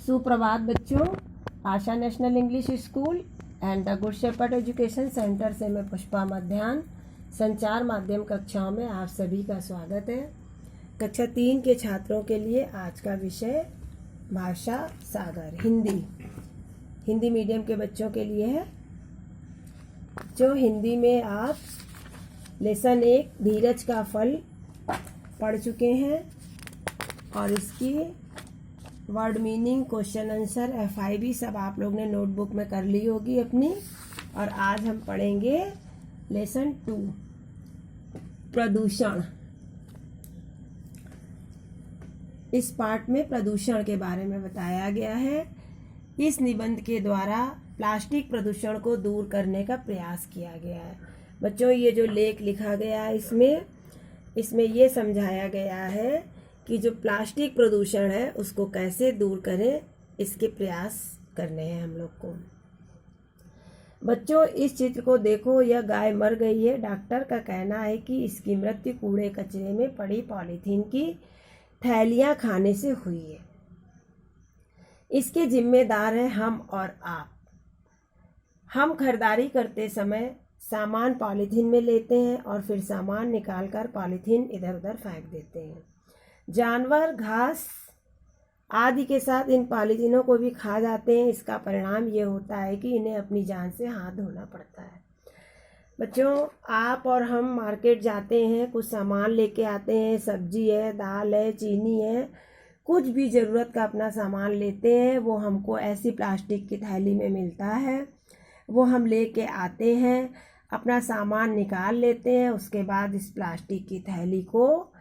सुप्रभात बच्चों। Asha national English school and the good shepherd education centre से मैं पुष्पा मध्यान संचार माध्यम कक्षाओं में आप सभी का स्वागत है। कक्षा 3 के छात्रों के लिए आज का विषय भाषा सागर हिंदी मीडियम के बच्चों के लिए है। जो हिंदी में आप लेसन 1 धीरज का फल पढ़ चुके हैं और इसकी word meaning, question answer, FIB सब आप लोग ने नोटबुक में कर ली होगी अपनी। और आज हम पढ़ेंगे लेसन 2 प्रदूषण। इस पार्ट में प्रदूषण के बारे में बताया गया है। इस निबंध के द्वारा प्लास्टिक प्रदूषण को दूर करने का प्रयास किया गया है। बच्चों, ये जो लेख लिखा गया है इसमें ये समझाया गया है कि जो प्लास्टिक प्रदूषण है उसको कैसे दूर करें, इसके प्रयास करने हैं हम लोग को। बच्चों, इस चित्र को देखो, यह गाय मर गई है। डॉक्टर का कहना है कि इसकी मृत्यु कूड़े कचरे में पड़ी पॉलीथीन की थैलियां खाने से हुई है। इसके जिम्मेदार है हम और आप। हम खरीदारी करते समय सामान पॉलीथीन में लेते हैं और फिर सामान निकालकर पॉलीथीन इधर उधर फेंक देते हैं। जानवर घास आदि के साथ इन पॉलीथीनों को भी खा जाते हैं। इसका परिणाम ये होता है कि इन्हें अपनी जान से हाथ धोना पड़ता है। बच्चों, आप और हम मार्केट जाते हैं, कुछ सामान लेके आते हैं, सब्जी है, दाल है, चीनी है, कुछ भी ज़रूरत का अपना सामान लेते हैं। वो हमको ऐसी प्लास्टिक की थैली में मिलता है। वो हम लेके आते हैं, अपना सामान निकाल लेते हैं। उसके बाद इस प्लास्टिक की थैली को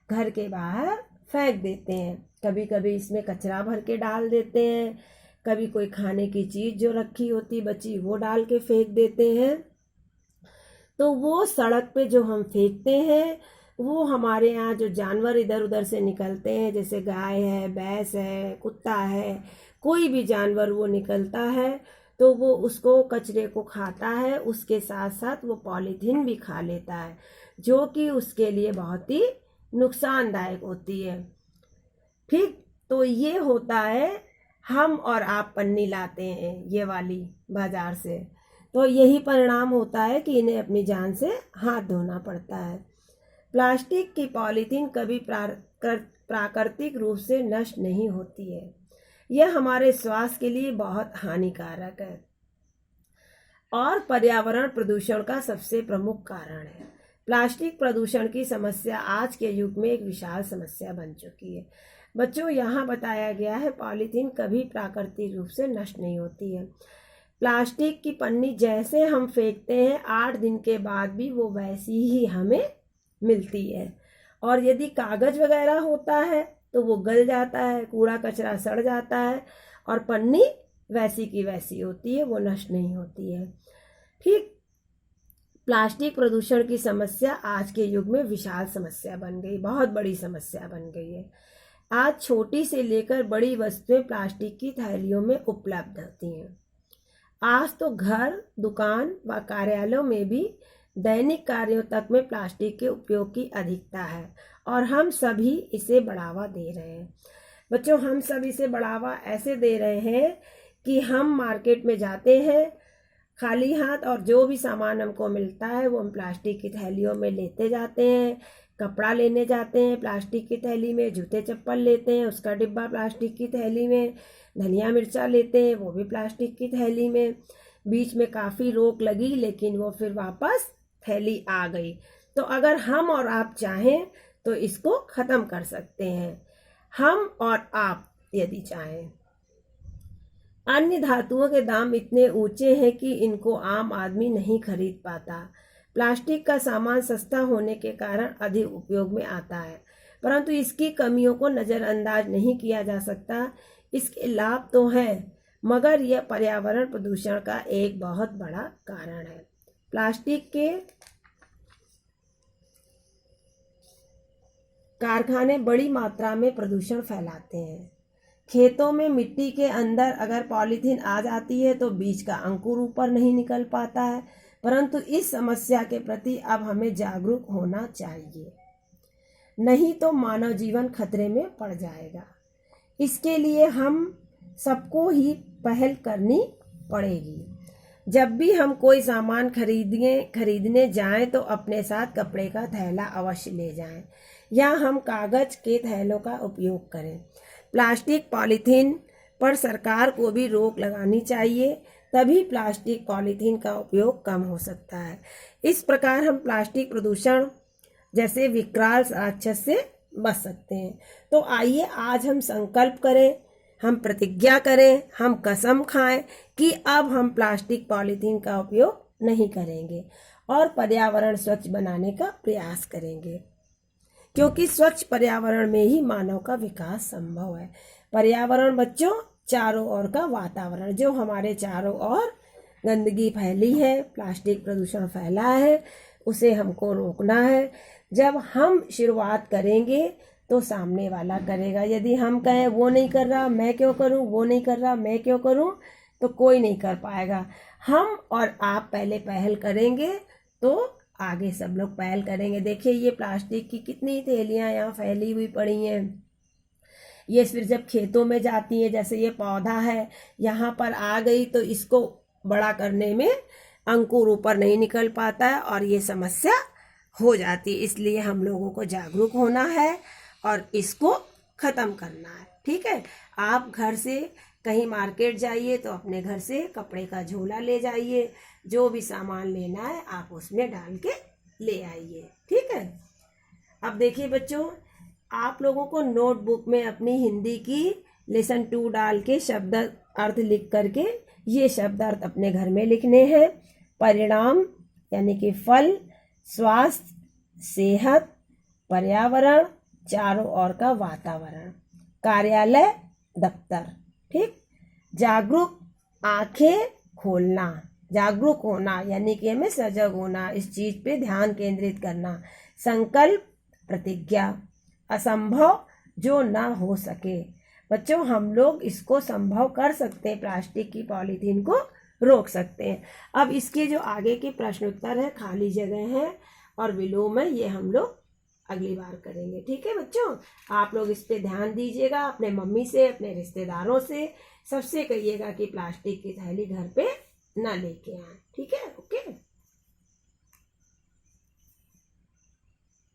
घर के बाहर फेंक देते हैं। कभी कभी इसमें कचरा भर के डाल देते हैं, कभी कोई खाने की चीज़ जो रखी होती बची वो डाल के फेंक देते हैं। तो वो सड़क पे जो हम फेंकते हैं, वो हमारे यहाँ जो जानवर इधर उधर से निकलते हैं, जैसे गाय है, भैंस है, कुत्ता है, कोई भी जानवर वो निकलता है तो वो उसको कचरे को खाता है। उसके साथ साथ वो पॉलीथीन भी खा लेता है, जो कि उसके लिए बहुत ही नुकसानदायक होती है। ठीक, तो ये होता है, हम और आप पन्नी लाते हैं ये वाली बाजार से, तो यही परिणाम होता है कि इन्हें अपनी जान से हाथ धोना पड़ता है। प्लास्टिक की पॉलीथीन कभी प्राकृतिक रूप से नष्ट नहीं होती है। यह हमारे स्वास्थ्य के लिए बहुत हानिकारक है और पर्यावरण प्रदूषण का सबसे प्रमुख कारण है। प्लास्टिक प्रदूषण की समस्या आज के युग में एक विशाल समस्या बन चुकी है। बच्चों, यहाँ बताया गया है पॉलीथीन कभी प्राकृतिक रूप से नष्ट नहीं होती है। प्लास्टिक की पन्नी जैसे हम फेंकते हैं, 8 दिन के बाद भी वो वैसी ही हमें मिलती है। और यदि कागज वगैरह होता है तो वो गल जाता है, कूड़ा कचरा सड़ जाता है और पन्नी वैसी की वैसी होती है, वो नष्ट नहीं होती है। ठीक, प्लास्टिक प्रदूषण की समस्या आज के युग में विशाल समस्या बन गई, बहुत बड़ी समस्या बन गई है। आज छोटी से लेकर बड़ी वस्तुएं प्लास्टिक की थैलियों में उपलब्ध होती हैं। आज तो घर, दुकान व कार्यालयों में भी दैनिक कार्यों तक में प्लास्टिक के उपयोग की अधिकता है और हम सभी इसे बढ़ावा दे रहे हैं। बच्चों, हम सब इसे बढ़ावा ऐसे दे रहे हैं कि हम मार्केट में जाते हैं खाली हाथ और जो भी सामान हमको मिलता है वो हम प्लास्टिक की थैलियों में लेते जाते हैं। कपड़ा लेने जाते हैं प्लास्टिक की थैली में, जूते चप्पल लेते हैं उसका डिब्बा प्लास्टिक की थैली में, धनिया मिर्चा लेते हैं वो भी प्लास्टिक की थैली में। बीच में काफ़ी रोक लगी लेकिन वो फिर वापस थैली आ गई। तो अगर हम और आप चाहें तो इसको ख़त्म कर सकते हैं, हम और आप यदि चाहें। अन्य धातुओं के दाम इतने ऊंचे हैं कि इनको आम आदमी नहीं खरीद पाता। प्लास्टिक का सामान सस्ता होने के कारण अधिक उपयोग में आता है, परंतु इसकी कमियों को नज़रअंदाज नहीं किया जा सकता। इसके लाभ तो हैं, मगर यह पर्यावरण प्रदूषण का एक बहुत बड़ा कारण है। प्लास्टिक के कारखाने बड़ी मात्रा में प्रदूषण फैलाते हैं। खेतों में मिट्टी के अंदर अगर पॉलीथीन आ जाती है तो बीज का अंकुर ऊपर नहीं निकल पाता है, परंतु इस समस्या के प्रति अब हमें जागरूक होना चाहिए, नहीं तो मानव जीवन खतरे में पड़ जाएगा। इसके लिए हम सबको ही पहल करनी पड़ेगी। जब भी हम कोई सामान खरीदने जाएं तो अपने साथ कपड़े का थैला अवश्य ले जाएं या हम कागज के थैलों का उपयोग करें। प्लास्टिक पॉलीथीन पर सरकार को भी रोक लगानी चाहिए, तभी प्लास्टिक पॉलीथीन का उपयोग कम हो सकता है। इस प्रकार हम प्लास्टिक प्रदूषण जैसे विकराल राक्षस से बच सकते हैं। तो आइए आज हम संकल्प करें, हम प्रतिज्ञा करें, हम कसम खाएं कि अब हम प्लास्टिक पॉलीथीन का उपयोग नहीं करेंगे और पर्यावरण स्वच्छ बनाने का प्रयास करेंगे, क्योंकि स्वच्छ पर्यावरण में ही मानव का विकास संभव है। पर्यावरण बच्चों चारों ओर का वातावरण, जो हमारे चारों ओर गंदगी फैली है, प्लास्टिक प्रदूषण फैला है, उसे हमको रोकना है। जब हम शुरुआत करेंगे तो सामने वाला करेगा। यदि हम कहें वो नहीं कर रहा मैं क्यों करूं, वो नहीं कर रहा मैं क्यों करूं, तो कोई नहीं कर पाएगा। हम और आप पहले पहल करेंगे तो आगे सब लोग पहल करेंगे। देखिए ये प्लास्टिक की कितनी थैलियां यहाँ फैली हुई पड़ी हैं। ये फिर जब खेतों में जाती है, जैसे ये पौधा है यहाँ पर आ गई तो इसको बड़ा करने में अंकुर ऊपर नहीं निकल पाता है और ये समस्या हो जाती है। इसलिए हम लोगों को जागरूक होना है और इसको ख़त्म करना है। ठीक है, आप घर से कहीं मार्केट जाइए तो अपने घर से कपड़े का झोला ले जाइए, जो भी सामान लेना है आप उसमें डाल के ले आइए। ठीक है, अब देखिए बच्चों, आप लोगों को नोटबुक में अपनी हिंदी की लेसन 2 डाल के शब्द अर्थ लिख करके ये शब्द अर्थ अपने घर में लिखने हैं। परिणाम यानी कि फल, स्वास्थ्य, सेहत, पर्यावरण, चारों ओर का वातावरण, कार्यालय, दफ्तर। ठीक, जागरूक, आंखें खोलना, जागरूक होना यानी कि हमें सजग होना, इस चीज पे ध्यान केंद्रित करना। संकल्प, प्रतिज्ञा, असंभव जो ना हो सके। बच्चों हम लोग इसको संभव कर सकते हैं, प्लास्टिक की पॉलीथीन को रोक सकते हैं। अब इसके जो आगे के प्रश्न उत्तर है, खाली जगह है और विलोम है, ये हम लोग अगली बार करेंगे। ठीक है बच्चों, आप लोग इस पे ध्यान दीजिएगा, अपने मम्मी से, अपने रिश्तेदारों से, सबसे कहिएगा कि प्लास्टिक की थैली घर पे ना लेके आए। ठीक है, ओके।